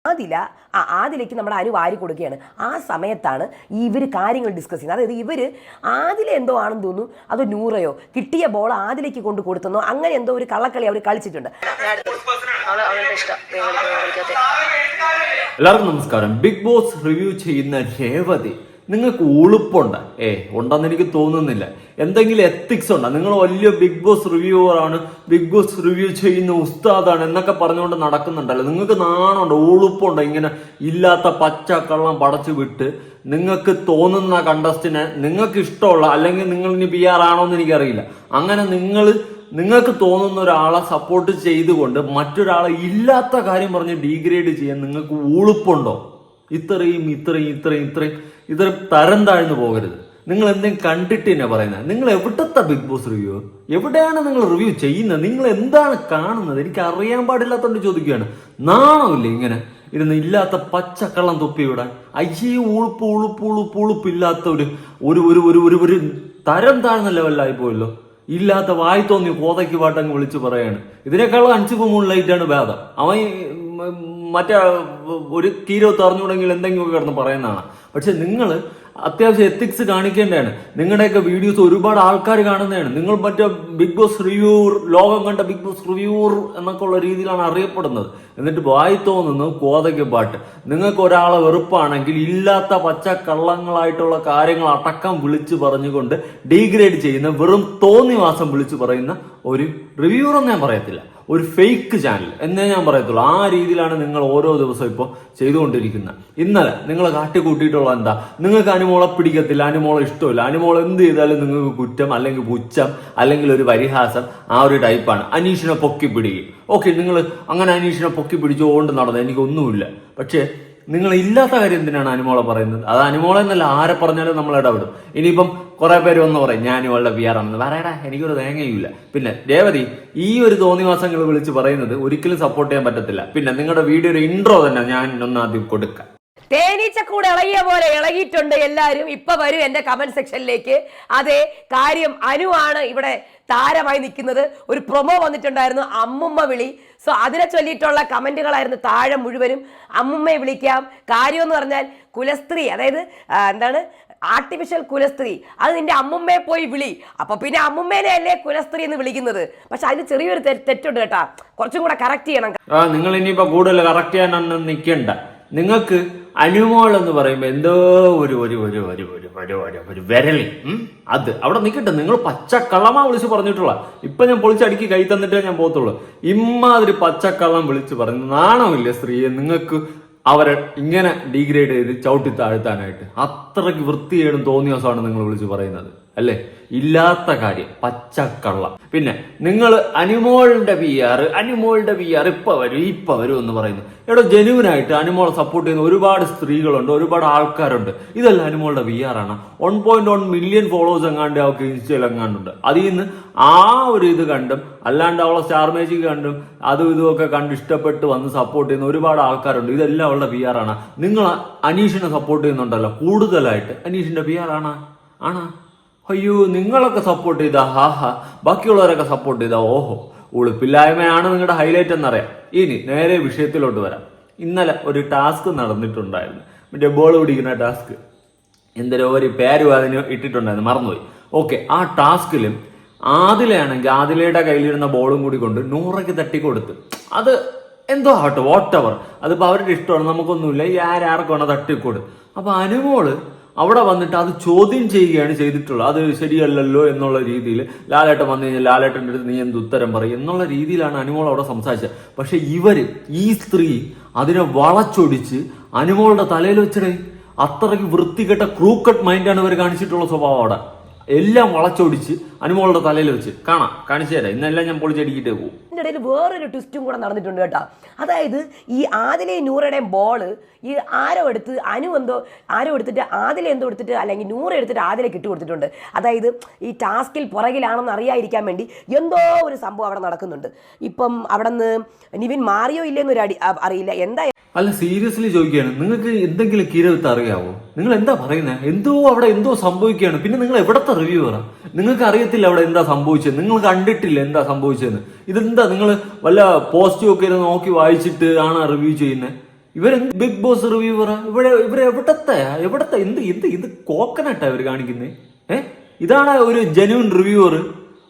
ആദിലേക്ക് നമ്മുടെ അനു വാരി കൊടുക്കുകയാണ്. ആ സമയത്താണ് ഇവർ കാര്യങ്ങൾ ഡിസ്കസ് ചെയ്യുന്നത്. അതായത് ഇവർ ആദിലെ എന്തോ ആണെന്ന് തോന്നുന്നു, അതോ നൂറയോ കിട്ടിയ ബോൾ ആദിലേക്ക് കൊണ്ട് കൊടുത്തെന്നോ അങ്ങനെ എന്തോ ഒരു കള്ളക്കളി അവർ കളിച്ചിട്ടുണ്ട്. എല്ലാവർക്കും നമസ്കാരം. ബിഗ് ബോസ് റിവ്യൂ ചെയ്യുന്ന രേവതി, നിങ്ങൾക്ക് ഉളുപ്പുണ്ട്? ഉണ്ടെന്ന് എനിക്ക് തോന്നുന്നില്ല. എന്തെങ്കിലും എത്തിക്സ് ഉണ്ടോ? നിങ്ങൾ വലിയ ബിഗ് ബോസ് റിവ്യൂവർ ആണ്, ബിഗ് ബോസ് റിവ്യൂ ചെയ്യുന്ന ഉസ്താദാണ് എന്നൊക്കെ പറഞ്ഞുകൊണ്ട് നടക്കുന്നുണ്ടല്ലോ. നിങ്ങൾക്ക് നാണുണ്ടോ, ഉളുപ്പുണ്ടോ? ഇങ്ങനെ ഇല്ലാത്ത പച്ച കള്ളം പടച്ചു വിട്ട് നിങ്ങൾക്ക് തോന്നുന്ന കണ്ടസ്റ്റിനെ നിങ്ങൾക്ക് ഇഷ്ടമുള്ള, അല്ലെങ്കിൽ നിങ്ങൾ ഇനി PR ആണോ എന്ന് എനിക്കറിയില്ല, അങ്ങനെ നിങ്ങൾക്ക് തോന്നുന്ന ഒരാളെ സപ്പോർട്ട് ചെയ്തുകൊണ്ട് മറ്റൊരാളെ ഇല്ലാത്ത കാര്യം പറഞ്ഞ് ഡീഗ്രേഡ് ചെയ്യാൻ നിങ്ങൾക്ക് ഉളുപ്പുണ്ടോ? ഇത്രയും തരം താഴ്ന്നു പോകരുത്. നിങ്ങൾ എന്തെങ്കിലും കണ്ടിട്ട് തന്നെ പറയുന്നത്. നിങ്ങൾ എവിടത്തെ ബിഗ് ബോസ് റിവ്യൂ? എവിടെയാണ് നിങ്ങൾ റിവ്യൂ ചെയ്യുന്നത്? നിങ്ങൾ എന്താണ് കാണുന്നത്? എനിക്ക് അറിയാൻ പാടില്ലാത്തോണ്ട് ചോദിക്കുകയാണ്. നാണമില്ലേ ഇങ്ങനെ ഇരുന്ന് ഇല്ലാത്ത പച്ചക്കള്ളം തൊപ്പി വിടാൻ? ഉളുപ്പില്ലാത്ത ഒരു തരം താഴ്ന്ന ലെവലിലായി പോയല്ലോ. ഇല്ലാത്ത വായി തോന്നി കോതയ്ക്ക് പാട്ടങ്ങ് വിളിച്ചു പറയാണ്. ഇതിനേക്കാളും 5 മൂൺലൈറ്റാണ് ഭേദം. അവൻ മറ്റേ ഒരു കീരോ തറഞ്ഞുകൂടെങ്കിൽ എന്തെങ്കിലുമൊക്കെ കിടന്ന് പറയുന്നതാണ്. പക്ഷെ നിങ്ങൾ അത്യാവശ്യം എത്തിക്സ് കാണിക്കേണ്ടതാണ്. നിങ്ങളുടെയൊക്കെ വീഡിയോസ് ഒരുപാട് ആൾക്കാർ കാണുന്നതാണ്. നിങ്ങൾ മറ്റേ ബിഗ് ബോസ് റിവ്യൂർ, ലോകം കണ്ട ബിഗ് ബോസ് റിവ്യൂർ എന്നൊക്കെ ഉള്ള രീതിയിലാണ് അറിയപ്പെടുന്നത്. എന്നിട്ട് വായി തോന്നുന്നു കോതയ്ക്ക് പാട്ട്. നിങ്ങൾക്ക് ഒരാളെ വെറുപ്പാണെങ്കിൽ ഇല്ലാത്ത പച്ച കള്ളങ്ങളായിട്ടുള്ള കാര്യങ്ങൾ അടക്കം വിളിച്ചു പറഞ്ഞുകൊണ്ട് ഡീഗ്രേഡ് ചെയ്യുന്ന, വെറും തോന്നിവാസം വിളിച്ചു പറയുന്ന ഒരു റിവ്യൂർ എന്ന് ഞാൻ പറയത്തില്ല, ഒരു ഫേക്ക് ചാനൽ എന്നേ ഞാൻ പറയത്തുള്ളൂ. ആ രീതിയിലാണ് നിങ്ങൾ ഓരോ ദിവസവും ഇപ്പോൾ ചെയ്തുകൊണ്ടിരിക്കുന്നത്. ഇന്നലെ നിങ്ങൾ കാട്ടിക്കൂട്ടിയിട്ടുള്ള എന്താ? നിങ്ങൾക്ക് അനുമോളെ പിടിക്കത്തില്ല, അനുമോളെ ഇഷ്ടമില്ല, അനുമോൾ എന്ത് ചെയ്താലും നിങ്ങൾക്ക് കുറ്റം അല്ലെങ്കിൽ പുച്ഛം അല്ലെങ്കിൽ ഒരു പരിഹാസം, ആ ഒരു ടൈപ്പാണ്. അനീഷിനെ പൊക്കി പിടിക്കും. ഓക്കെ, നിങ്ങൾ അങ്ങനെ അനീഷിനെ പൊക്കി പിടിച്ചുകൊണ്ട് നടന്നത് എനിക്കൊന്നുമില്ല. പക്ഷേ നിങ്ങൾ ഇല്ലാത്ത കാര്യം എന്തിനാണ് അനുമോളെ പറയുന്നത്? അത് അനുമോളെ എന്നല്ല, ആരെ പറഞ്ഞാലും നമ്മൾ ഇടപെടും. ഇനിയിപ്പം കുറെ പേര് വന്ന് പറയും ഞാൻ ഇവളുടെ PR ആണെന്ന്. പറയടാ, എനിക്കൊരു തേങ്ങയില്ല. പിന്നെ രേവതി, ഈ ഒരു തോന്നിവാസങ്ങൾ വിളിച്ച് പറയുന്നത് ഒരിക്കലും സപ്പോർട്ട് ചെയ്യാൻ പറ്റത്തില്ല. പിന്നെ നിങ്ങളുടെ വീഡിയോയുടെ ഇൻട്രോ തന്നെ ഞാൻ ഒന്നാദ്യം കൊടുക്കാം. തേനീച്ചക്കൂടെ ഇളകിയ പോലെ ഇളകിയിട്ടുണ്ട് എല്ലാവരും. ഇപ്പൊ വരും എന്റെ കമന്റ് സെക്ഷനിലേക്ക്. അതെ, കാര്യം അനു ആണ് ഇവിടെ താരമായി നിൽക്കുന്നത്. ഒരു പ്രൊമോ വന്നിട്ടുണ്ടായിരുന്നു, അമ്മുമ്മ വിളി. സോ അതിനെ ചൊല്ലിയിട്ടുള്ള കമന്റുകളായിരുന്നു താഴെ മുഴുവനും. അമ്മുമ്മയെ വിളിക്കാം. കാര്യം എന്ന് പറഞ്ഞാൽ കുലസ്ത്രീ, അതായത് എന്താണ്, ആർട്ടിഫിഷ്യൽ കുലസ്ത്രീ, അത് നിന്റെ അമ്മുമ്മയെ പോയി വിളി. അപ്പൊ പിന്നെ അമ്മുമ്മേനെ അല്ലേ കുലസ്ത്രീ എന്ന് വിളിക്കുന്നത്? പക്ഷെ അതിന് ചെറിയൊരു തെറ്റുണ്ട് കേട്ടാ, കുറച്ചും കൂടെ കറക്റ്റ് ചെയ്യണം. നിങ്ങൾ ഇനിയിപ്പോ കൂടുതൽ കറക്റ്റ് ചെയ്യാനൊന്നും നിൽക്കണ്ട. നിങ്ങൾക്ക് അനുമോൾ എന്ന് പറയുമ്പോ എന്തോ ഒരു വിരളി, അത് അവിടെ നിൽക്കട്ടെ. നിങ്ങൾ പച്ചക്കള്ളമാ വിളിച്ച് പറഞ്ഞിട്ടുള്ള. ഇപ്പൊ ഞാൻ പൊളിച്ചടുക്കി കൈ തന്നിട്ടേ ഞാൻ പോകത്തുള്ളൂ. ഇമ്മാതിരി പച്ചക്കള്ളം വിളിച്ച് പറഞ്ഞു നാണമില്ല സ്ത്രീയെ നിങ്ങൾക്ക് അവരെ ഇങ്ങനെ ഡീഗ്രേഡ് ചെയ്ത് ചവിട്ടി താഴ്ത്താനായിട്ട്? അത്രയ്ക്ക് വൃത്തിയേടും തോന്നിയ ദിവസമാണ് നിങ്ങൾ വിളിച്ച് പറയുന്നത് അല്ലേ? ഇല്ലാത്ത കാര്യം, പച്ചക്കള്ളം. പിന്നെ നിങ്ങൾ അനുമോളുടെ PR ഇപ്പൊ വരും എന്ന് പറയുന്നു. ഇവിടെ ജെനുവിനായിട്ട് അനുമോളെ സപ്പോർട്ട് ചെയ്യുന്ന ഒരുപാട് സ്ത്രീകളുണ്ട്, ഒരുപാട് ആൾക്കാരുണ്ട്. ഇതെല്ലാം അനുമോളുടെ PR ആണ്. 1.1 മില്യൺ ഫോളോവേഴ്സ് എങ്ങാണ്ട് അവർക്ക് ഇൻസ്റ്റയിൽ എങ്ങാണ്ടുണ്ട്. അതിൽ നിന്ന് ആ ഒരു ഇത് കണ്ടും അല്ലാണ്ട് അവളെ സ്റ്റാർ മാജിക് കണ്ടും അതും ഇതുമൊക്കെ കണ്ട് ഇഷ്ടപ്പെട്ട് വന്ന് സപ്പോർട്ട് ചെയ്യുന്ന ഒരുപാട് ആൾക്കാരുണ്ട്. ഇതെല്ലാം അവളുടെ PR ആണ്. നിങ്ങൾ അനീഷിനെ സപ്പോർട്ട് ചെയ്യുന്നുണ്ടല്ലോ കൂടുതലായിട്ട്. അനീഷിന്റെ PR ആണോ? അയ്യോ, നിങ്ങളൊക്കെ സപ്പോർട്ട് ചെയ്താ ബാക്കിയുള്ളവരൊക്കെ സപ്പോർട്ട് ചെയ്താ ഓഹോ. ഉളുപ്പില്ലായ്മയാണ് നിങ്ങളുടെ ഹൈലൈറ്റ് എന്നറിയാം. ഇനി നേരെ വിഷയത്തിലോട്ട് വരാം. ഇന്നലെ ഒരു ടാസ്ക് നടന്നിട്ടുണ്ടായിരുന്നു, മറ്റേ ബോൾ പിടിക്കുന്ന ടാസ്ക്. എന്തൊരു ഒരു പേരും അതിന് ഇട്ടിട്ടുണ്ടായിരുന്നു, മറന്നുപോയി. ഓക്കെ, ആ ടാസ്കിലും ആദിലയാണെങ്കിൽ ആദിലയുടെ കയ്യിലിരുന്ന ബോളും കൂടി കൊണ്ട് നൂറയ്ക്ക് തട്ടിക്കൊടുത്ത്. അത് എന്തോ ആവട്ടെ, വാട്ടെവർ, അതിപ്പോ അവരുടെ ഇഷ്ടമാണ്, നമുക്കൊന്നുമില്ല. ഈ ആർക്കാണ് തട്ടിക്കൊടു. അപ്പൊ അനുമോള് അവിടെ വന്നിട്ട് അത് ചോദ്യം ചെയ്യുകയാണ് ചെയ്തിട്ടുള്ളത്. അത് ശരിയല്ലല്ലോ എന്നുള്ള രീതിയിൽ ലാലേട്ടൻ വന്നു കഴിഞ്ഞാൽ ലാലേട്ടൻ്റെ അടുത്ത് നീ എന്ത് ഉത്തരം പറയും എന്നുള്ള രീതിയിലാണ് അനുമോൾ അവിടെ സംസാരിച്ചത്. പക്ഷെ ഈ സ്ത്രീ അതിനെ വളച്ചൊടിച്ച് അനുമോളുടെ തലയിൽ വെച്ചിടേ. അത്രയ്ക്ക് വൃത്തികെട്ട ക്രൂക്കട്ട് മൈൻഡാണ് ഇവർ കാണിച്ചിട്ടുള്ള സ്വഭാവം. അവിടെ എല്ലാം വളച്ചൊടിച്ച് അനുമോളുടെ തലയിൽ വെച്ച് കാണിച്ചു തരാം. ഇന്നെല്ലാം ഞാൻ പൊളിച്ചടിക്കിട്ടേ പോകും. ഇതിന്റെ ഇടയിൽ വേറൊരു ട്വിസ്റ്റും കൂടെ നടന്നിട്ടുണ്ട് കേട്ടോ. അതായത് ഈ ആദിലയും നൂറയുടെയും ബോള് ഈ ആരോ എടുത്തിട്ട് ആദില എന്തോ എടുത്തിട്ട് അല്ലെങ്കിൽ നൂറ എടുത്തിട്ട് ആദിലേക്ക് ഇട്ട് കൊടുത്തിട്ടുണ്ട്. അതായത് ഈ ടാസ്കിൽ പുറകിലാണെന്ന് അറിയാതിരിക്കാൻ വേണ്ടി എന്തോ ഒരു സംഭവം അവിടെ നടക്കുന്നുണ്ട്. ഇപ്പം അവിടെ നിന്ന് നിവിൻ മാറിയോ ഇല്ലെന്നൊരു അറിയില്ല. എന്താ അല്ല, സീരിയസ്ലി ചോദിക്കുകയാണ്, നിങ്ങൾക്ക് എന്തെങ്കിലും കീരവിത്ത് അറിയാവോ? നിങ്ങൾ എന്താ പറയുന്നത്? അവിടെ എന്തോ സംഭവിക്കുകയാണ്. പിന്നെ നിങ്ങൾ എവിടത്തെ റിവ്യൂവറാ? നിങ്ങൾക്ക് അറിയത്തില്ല അവിടെ എന്താ സംഭവിച്ചത്? നിങ്ങൾ കണ്ടിട്ടില്ല എന്താ സംഭവിച്ചതെന്ന്? ഇതെന്താ നിങ്ങൾ വല്ല പോസ്റ്റ് ഒക്കെ നോക്കി വായിച്ചിട്ട് ആണ് റിവ്യൂ ചെയ്യുന്നത്? ഇവർ ബിഗ് ബോസ് റിവ്യൂവറാ? ഇവരെ എവിടത്തെ എന്ത് കോക്കനട്ടാ ഇവർ കാണിക്കുന്നത്? ഇതാണ് ഒരു ജെന്യൂൻ റിവ്യൂവർ?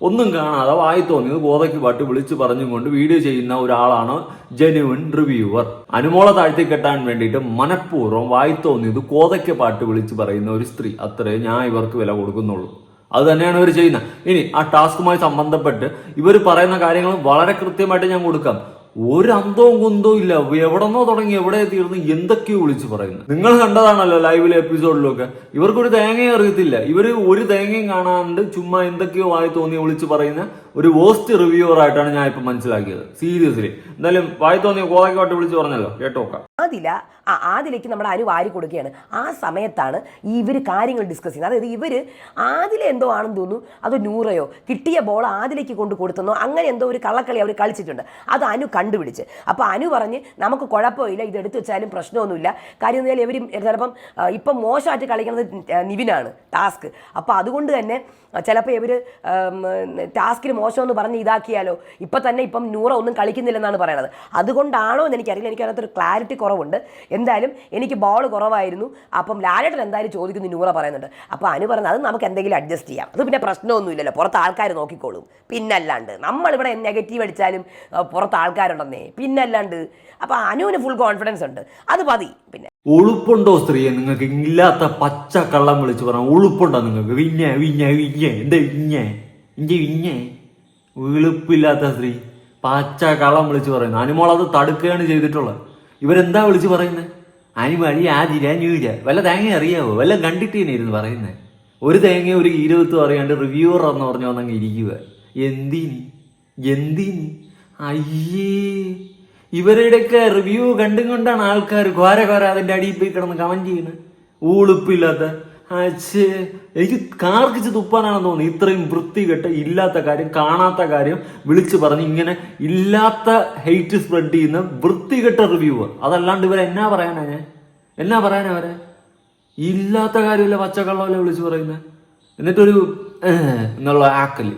ഒന്നും കാണാതെ വായി തോന്നിയത് ഗോതയ്ക്ക് പാട്ട് വിളിച്ചു പറഞ്ഞും കൊണ്ട് വീഡിയോ ചെയ്യുന്ന ഒരാളാണ് ജെന്യൂൻ റിവ്യൂവർ. അനുമോളെ താഴ്ത്തി കെട്ടാൻ വേണ്ടിയിട്ട് മനഃപൂർവ്വം വായി തോന്നിയത് കോതയ്ക്ക് പാട്ട് വിളിച്ച് പറയുന്ന ഒരു സ്ത്രീ. അത്രേ ഞാൻ ഇവർക്ക് വില കൊടുക്കുന്നുള്ളൂ. അത് തന്നെയാണ് ഇവർ ചെയ്യുന്നത്. ഇനി ആ ടാസ്കുമായി സംബന്ധപ്പെട്ട് ഇവർ പറയുന്ന കാര്യങ്ങൾ വളരെ കൃത്യമായിട്ട് ഞാൻ കൊടുക്കാം. ഒരു അന്തവും കുന്തവും ഇല്ല. എവിടെന്നോ തുടങ്ങി എവിടെ തീർന്ന് എന്തൊക്കെയോ വിളിച്ചു പറയുന്നു. നിങ്ങൾ കണ്ടതാണല്ലോ ലൈവിലെ എപ്പിസോഡിലൊക്കെ. ഇവർക്കൊരു തേങ്ങയും അറിയത്തില്ല. ഇവര് ഒരു തേങ്ങയും കാണാണ്ട് ചുമ്മാ എന്തൊക്കെയോ വായി തോന്നി വിളിച്ചു പറയുന്ന ഒരു വേസ്റ്റ് റിവ്യൂവർ ആയിട്ടാണ് ഞാൻ ഇപ്പൊ മനസ്സിലാക്കിയത്. സീരിയസ്ലി. എന്തായാലും വായി തോന്നിയ കോതയ്ക്കോട്ട് വിളിച്ചു പറഞ്ഞല്ലോ, കേട്ടോക്കാം. ആദിലേക്ക് നമ്മുടെ അനു വാരി കൊടുക്കുകയാണ്. ആ സമയത്താണ് ഇവർ കാര്യങ്ങൾ ഡിസ്കസ് ചെയ്യുന്നത്. അതായത് ഇവർ ആദിലെ എന്തോ ആണെന്ന് തോന്നുന്നു, അത് നൂറയോ കിട്ടിയ ബോൾ ആദിലേക്ക് കൊണ്ട് കൊടുത്തെന്നോ അങ്ങനെ എന്തോ ഒരു കള്ളക്കളി അവർ കളിച്ചിട്ടുണ്ട്. അത് അനു കണ്ടുപിടിച്ച്. അപ്പോൾ അനു പറഞ്ഞ് നമുക്ക് കുഴപ്പമില്ല, ഇത് എടുത്തു വെച്ചാലും പ്രശ്നമൊന്നുമില്ല. കാര്യം എന്ന് വെച്ചാൽ ഇവർ ചിലപ്പം ഇപ്പം മോശമായിട്ട് കളിക്കുന്നത് നിവിനാണ് ടാസ്ക്. അപ്പോൾ അതുകൊണ്ട് തന്നെ ചിലപ്പോൾ ഇവർ ടാസ്കിൽ മോശമെന്ന് പറഞ്ഞ് ഇതാക്കിയാലോ. ഇപ്പം നൂറ ഒന്നും കളിക്കുന്നില്ലെന്നാണ് പറയണത്. അതുകൊണ്ടാണോ എന്ന് എനിക്കറിയില്ല. എനിക്കതിനകത്തൊരു ക്ലാരിറ്റി കുറവുണ്ട്. എന്തായാലും എനിക്ക് ബോൾ കുറവായിരുന്നു. അപ്പം ലാലേട്ടൻ എന്തായാലും ചോദിക്കുന്നു, നൂറ പറയുന്നുണ്ട്. അപ്പോൾ അനു പറയുന്നത് അത് നമുക്ക് എന്തെങ്കിലും അഡ്ജസ്റ്റ് ചെയ്യാം, അത് പിന്നെ പ്രശ്നമൊന്നുമില്ലല്ലോ, പുറത്ത് ആൾക്കാർ നോക്കിക്കോളും. പിന്നല്ലാണ്ട് നമ്മളിവിടെ നെഗറ്റീവ് അടിച്ചാലും പുറത്ത് ആൾക്കാരുണ്ടെന്നേ, പിന്നല്ലാണ്ട്. അപ്പോൾ അനുവിന് ഫുൾ കോൺഫിഡൻസ് ഉണ്ട്, അത് മതി. പിന്നെ ഉളുപ്പുണ്ടോ സ്ത്രീയെ നിങ്ങൾക്ക്? ഇല്ലാത്ത പച്ച കള്ളം വിളിച്ച് പറഞ്ഞ ഉളുപ്പുണ്ടോ നിങ്ങൾക്ക്? എന്താ ഉളുപ്പില്ലാത്ത സ്ത്രീ പച്ച കള്ളം വിളിച്ച് പറയുന്നു. അനുമോൾ അത് തടുക്കുകയാണ് ചെയ്തിട്ടുള്ളത്. ഇവരെന്താ വിളിച്ച് പറയുന്നത്? അനിമഴി ആതിര ഞൂര വല്ല തേങ്ങ അറിയാവോ? വല്ല കണ്ടിട്ടേനെ ഇരുന്ന് പറയുന്നത്. ഒരു തേങ്ങ ഒരു 20 അറിയാണ്ട് റിവ്യൂവർ എന്ന് പറഞ്ഞു വന്നങ്ങ് ഇരിക്കുക. എന്തിനി അയ്യേ, ഇവരുടെയൊക്കെ റിവ്യൂ കണ്ടും കൊണ്ടാണ് ആൾക്കാർ ഘോര അതിന്റെ അടിയിൽ പോയി കിടന്ന് കമന്റ് ചെയ്യുന്നത്. ഊളുപ്പില്ലാത്ത അച്ഛേ, എനിക്ക് കാർക്കിച്ച് തുപ്പാനാണെന്ന് തോന്നുന്നു. ഇത്രയും വൃത്തികെട്ട ഇല്ലാത്ത കാര്യം കാണാത്ത കാര്യം വിളിച്ചു പറഞ്ഞ് ഇങ്ങനെ ഇല്ലാത്ത ഹെയ്റ്റ് സ്പ്രെഡ് ചെയ്യുന്ന വൃത്തികെട്ട റിവ്യൂവർ. അതല്ലാണ്ട് ഇവരെ എന്നാ പറയാനാ അവരെ? ഇല്ലാത്ത കാര്യമില്ല, പച്ചക്കള്ളമല്ല വിളിച്ചു പറയുന്നത്. എന്നിട്ടൊരു എന്നുള്ള ആക്കല്.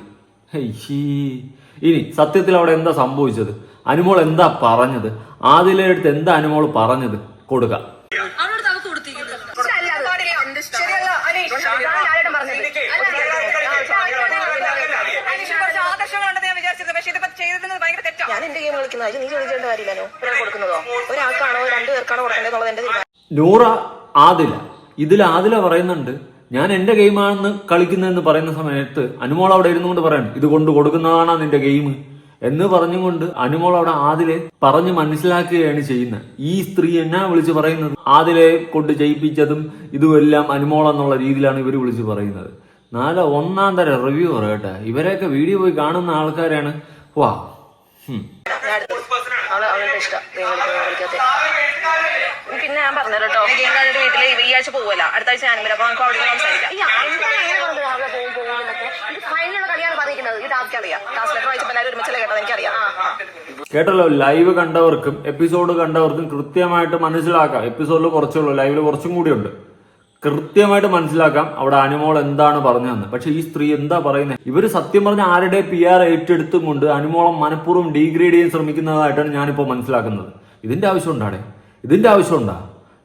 ഇനി സത്യത്തിൽ അവിടെ എന്താ സംഭവിച്ചത്? അനുമോൾ എന്താ പറഞ്ഞത്? ആദിലെ അടുത്ത് എന്താ അനുമോൾ പറഞ്ഞത്? കൊടുക്കാം. നൂറ ആദില, ഇതിൽ ആദില പറയുന്നുണ്ട് ഞാൻ എന്റെ ഗെയിമാണെന്ന് കളിക്കുന്നതെന്ന് പറയുന്ന സമയത്ത് അനുമോൾ അവിടെ ഇരുന്നുകൊണ്ട് പറയണം ഇത് കൊണ്ട് കൊടുക്കുന്നതാണ് നിന്റെ ഗെയിം എന്ന് പറഞ്ഞുകൊണ്ട് അനുമോൾ അവിടെ ആദിലെ പറഞ്ഞ് മനസ്സിലാക്കുകയാണ് ചെയ്യുന്നത്. ഈ സ്ത്രീ എന്നാ വിളിച്ച് പറയുന്നത്? ആദിലെ കൊണ്ട് ജയിപ്പിച്ചതും ഇതുമെല്ലാം അനുമോൾ എന്നുള്ള രീതിയിലാണ് ഇവർ വിളിച്ച് പറയുന്നത്. ഒന്നാം തരം റിവ്യൂവർ കേട്ടാ. ഇവരെയൊക്കെ വീഡിയോ പോയി കാണുന്ന ആൾക്കാരാണ്. വാ പിന്നെ ഞാൻ പറഞ്ഞു കേട്ടോ, വീട്ടില് ഈ ആഴ്ച പോവല്ല, അടുത്ത ആഴ്ച ഞാനും വരാം. അപ്പൊ നമുക്ക് അവിടെ സംസാരിക്കാം. കേട്ടല്ലോ, ലൈവ് കണ്ടവർക്കും എപ്പിസോഡ് കണ്ടവർക്കും കൃത്യമായിട്ട് മനസ്സിലാക്കാം. എപ്പിസോഡിൽ കുറച്ചുള്ളൂ, ലൈവില് കുറച്ചും കൂടി ഉണ്ട്. കൃത്യമായിട്ട് മനസ്സിലാക്കാം അവിടെ അനുമോൾ എന്താണ് പറഞ്ഞതെന്ന്. പക്ഷെ ഈ സ്ത്രീ എന്താ പറയുന്നത്? ഇവര് സത്യം പറഞ്ഞ ആരുടെ PR ഏറ്റെടുത്തും കൊണ്ട് അനുമോളം മനഃപൂർവ്വം ഡീഗ്രേഡ് ചെയ്യാൻ ശ്രമിക്കുന്നതായിട്ടാണ് ഞാനിപ്പോ മനസ്സിലാക്കുന്നത്. ഇതിന്റെ ആവശ്യമുണ്ടാ?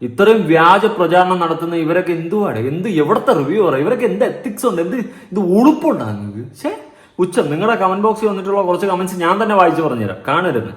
ഇത്രയും വ്യാജ പ്രചാരണം നടത്തുന്ന ഇവരൊക്കെ എന്തുവാടെ? എവിടത്തെ റിവ്യൂ പറയാം? ഇവരൊക്കെ എന്ത് എത്തിക്സ് ഉണ്ട്? ഇത് ഉളുപ്പുണ്ടാ നിങ്ങൾക്ക്? നിങ്ങളുടെ കമന്റ് ബോക്സിൽ വന്നിട്ടുള്ള കുറച്ച് കമന്റ്സ് ഞാൻ തന്നെ വായിച്ചു പറഞ്ഞുതരാം, കാണരുത്.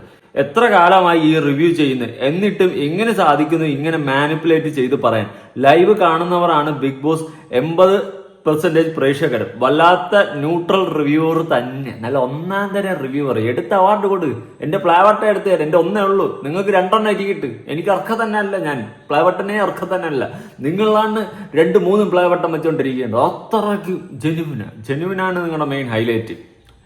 എത്ര കാലമായി ഈ റിവ്യൂ ചെയ്യുന്നത്, എന്നിട്ടും എങ്ങനെ സാധിക്കുന്നു ഇങ്ങനെ മാനിപ്പുലേറ്റ് ചെയ്ത് പറയാൻ? ലൈവ് കാണുന്നവരാണ് ബിഗ് ബോസ് 80% പ്രേക്ഷകർ. വല്ലാത്ത ന്യൂട്രൽ റിവ്യൂവർ തന്നെ, നല്ല ഒന്നാം തരം റിവ്യൂവർ. എടുത്ത അവാർഡ് കൊടു. എന്റെ പ്ലേവട്ട എടുത്ത് തരാം. എന്റെ ഒന്നേ ഉള്ളൂ, നിങ്ങൾക്ക് 2 എനിക്ക് കിട്ട്. എനിക്ക് അർഹ തന്നെ അല്ല, ഞാൻ പ്ലേവട്ടനെ അർഹ തന്നെ അല്ല. നിങ്ങളാണ് 2-3 പ്ലേവട്ടം വെച്ചോണ്ടിരിക്കേണ്ടത്. അത്രയ്ക്ക് ജെന്യുവിനാണ് നിങ്ങളുടെ മെയിൻ ഹൈലൈറ്റ്.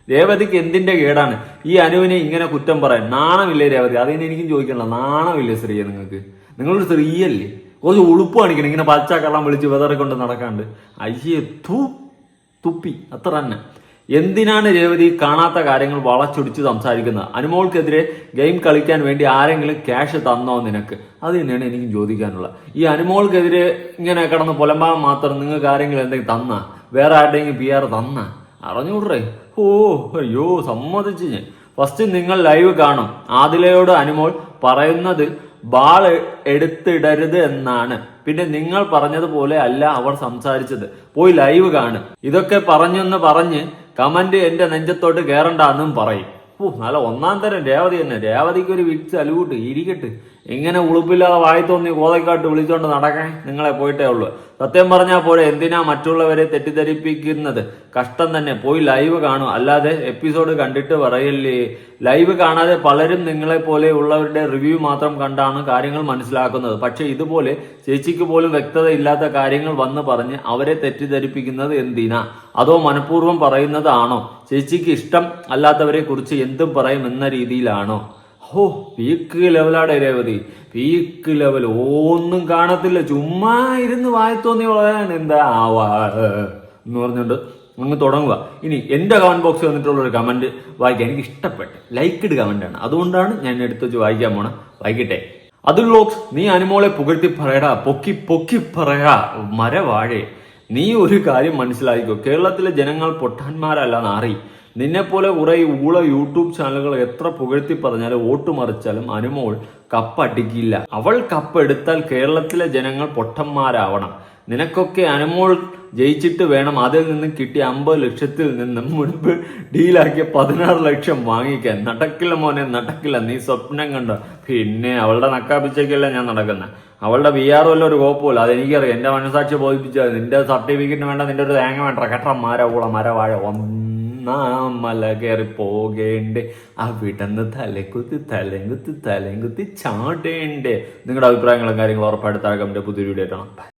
രേവതിക്ക് എന്തിന്റെ കേടാണ് ഈ അനുവിനെ ഇങ്ങനെ കുറ്റം പറയാൻ? നാണമില്ലേ രേവതി? അതിന് എനിക്കും ചോദിക്കണല്ലോ, നാണമില്ലേ സ്ത്രീയെ നിങ്ങൾക്ക്? നിങ്ങളൊരു സ്ത്രീയല്ലേ? കുറച്ച് ഉളുപ്പ് കാണിക്കണം. ഇങ്ങനെ പച്ചക്കള്ളം വിളിച്ച് വെതറിക്കൊണ്ട് നടക്കാണ്ട്. അയ്യേ തുപ്പി അത്ര തന്നെ. എന്തിനാണ് രേവതി കാണാത്ത കാര്യങ്ങൾ വളച്ചൊടിച്ച് സംസാരിക്കുന്നത്? അനുമോൾക്കെതിരെ ഗെയിം കളിക്കാൻ വേണ്ടി ആരെങ്കിലും ക്യാഷ് തന്നോ നിനക്ക്? അത് തന്നെയാണ് എനിക്കും ചോദിക്കാനുള്ളത്. ഈ അനുമോൾക്കെതിരെ ഇങ്ങനെ കിടന്ന് പുലമ്പാൻ മാത്രം നിങ്ങൾക്ക് ആരെങ്കിലും എന്തെങ്കിലും തന്നാ? വേറെ ആരുടെയെങ്കിലും PR തന്നാ? അറിഞ്ഞൂടേ? സമ്മതിച്ച് ഞാൻ. ഫസ്റ്റ് നിങ്ങൾ ലൈവ് കാണും. ആദിലയോട് അനുമോൾ പറയുന്നത് ബാൾ എടുത്തിടരുത് എന്നാണ്. പിന്നെ നിങ്ങൾ പറഞ്ഞതുപോലെ അല്ല അവർ സംസാരിച്ചത്, പോയി ലൈവ് കാണ്. ഇതൊക്കെ പറഞ്ഞെന്ന് പറഞ്ഞ് കമന്റ് എന്റെ നെഞ്ചത്തോട്ട് കയറണ്ടെന്നും പറയും. നല്ല ഒന്നാം തരം രേവതി തന്നെ. രേവതിക്ക് ഒരു വിറ്റ് അലുകൂട്ട് ഇരിക്കട്ട്. ഇങ്ങനെ ഉളുപ്പില്ലാതെ വായി തോന്നി കോതക്കാട്ട് വിളിച്ചോണ്ട് നടക്കാൻ നിങ്ങളെ പോയിട്ടേ ഉള്ളൂ. സത്യം പറഞ്ഞാൽ പോലെ എന്തിനാ മറ്റുള്ളവരെ തെറ്റിദ്ധരിപ്പിക്കുന്നത്? കഷ്ടം തന്നെ. പോയി ലൈവ് കാണും, അല്ലാതെ എപ്പിസോഡ് കണ്ടിട്ട് പറയല്ലേ. ലൈവ് കാണാതെ പലരും നിങ്ങളെ പോലെ ഉള്ളവരുടെ റിവ്യൂ മാത്രം കണ്ടാണ് കാര്യങ്ങൾ മനസ്സിലാക്കുന്നത്. പക്ഷെ ഇതുപോലെ ചേച്ചിക്ക് പോലും വ്യക്തത ഇല്ലാത്ത കാര്യങ്ങൾ വന്ന് പറഞ്ഞ് അവരെ തെറ്റിദ്ധരിപ്പിക്കുന്നത് എന്തിനാ? അതോ മനഃപൂർവ്വം പറയുന്നതാണോ? ചേച്ചിക്ക് ഇഷ്ടം അല്ലാത്തവരെ കുറിച്ച് എന്തും പറയും എന്ന രീതിയിലാണോ? ഹോ, പീക്ക് ലെവലാടെ രേവതി, പീക്ക് ലെവൽ. ഒന്നും കാണത്തില്ല, ചുമ്മാ ഇരുന്ന് വായി തോന്നി പറയാൻ എന്താ എന്ന് പറഞ്ഞുകൊണ്ട് അങ്ങ് തുടങ്ങുക. ഇനി എന്റെ കമന്റ് ബോക്സിൽ വന്നിട്ടുള്ള ഒരു കമന്റ് വായിക്കാൻ എനിക്ക് ഇഷ്ടപ്പെട്ടു. ലൈക്ക്ഡ് കമന്റ് ആണ്, അതുകൊണ്ടാണ് ഞാൻ എടുത്തു വെച്ച് വായിക്കാൻ പോണ. വായിക്കട്ടെ. അതുൽ വ്ലോഗ്സ്, നീ അനുമോളെ പുകഴ്ത്തി പറയടാ, പൊക്കി പൊക്കി പറയാ മരവാഴേ. നീ ഒരു കാര്യം മനസ്സിലാക്കിക്കോ, കേരളത്തിലെ ജനങ്ങൾ പൊട്ടാന്മാരല്ല നാറി. നിന്നെപ്പോലെ കുറെ ഊള യൂട്യൂബ് ചാനലുകൾ എത്ര പുകഴ്ത്തി പറഞ്ഞാലും വോട്ട് മറിച്ചാലും അനുമോൾ കപ്പടിക്കില്ല. അവൾ കപ്പെടുത്താൽ കേരളത്തിലെ ജനങ്ങൾ പൊട്ടന്മാരാവണം. നിനക്കൊക്കെ അനുമോൾ ജയിച്ചിട്ട് വേണം അതിൽ നിന്ന് കിട്ടിയ 50 ലക്ഷത്തിൽ നിന്നും മുൻപ് ഡീലാക്കിയ 16 ലക്ഷം വാങ്ങിക്കാൻ. നടക്കില്ല മോനെ, നടക്കില്ല. നീ സ്വപ്നം കണ്ടോ? പിന്നെ അവളുടെ നക്കാപ്പിച്ചേക്കല്ല ഞാൻ നടക്കുന്നത്. അവളുടെ VR വല്ല ഒരു കോപ്പമില്ല, അതെനിക്കറിയാം. എന്റെ മനസാക്ഷി ബോധിപ്പിച്ചാൽ നിന്റെ സർട്ടിഫിക്കറ്റ് വേണ്ട, നിന്റെ ഒരു തേങ്ങ വേണ്ട. കെട്ട മരവാഴ മല കയറി പോകേണ്ടേ, അവിടന്ന് തലങ്കുത്തി ചാടേണ്ടേ. നിങ്ങളുടെ അഭിപ്രായങ്ങളും കാര്യങ്ങളും ഉറപ്പായിട്ട് താഴെ കമന്റ് പുതിയ വീഡിയോ ആയിട്ടാണ്.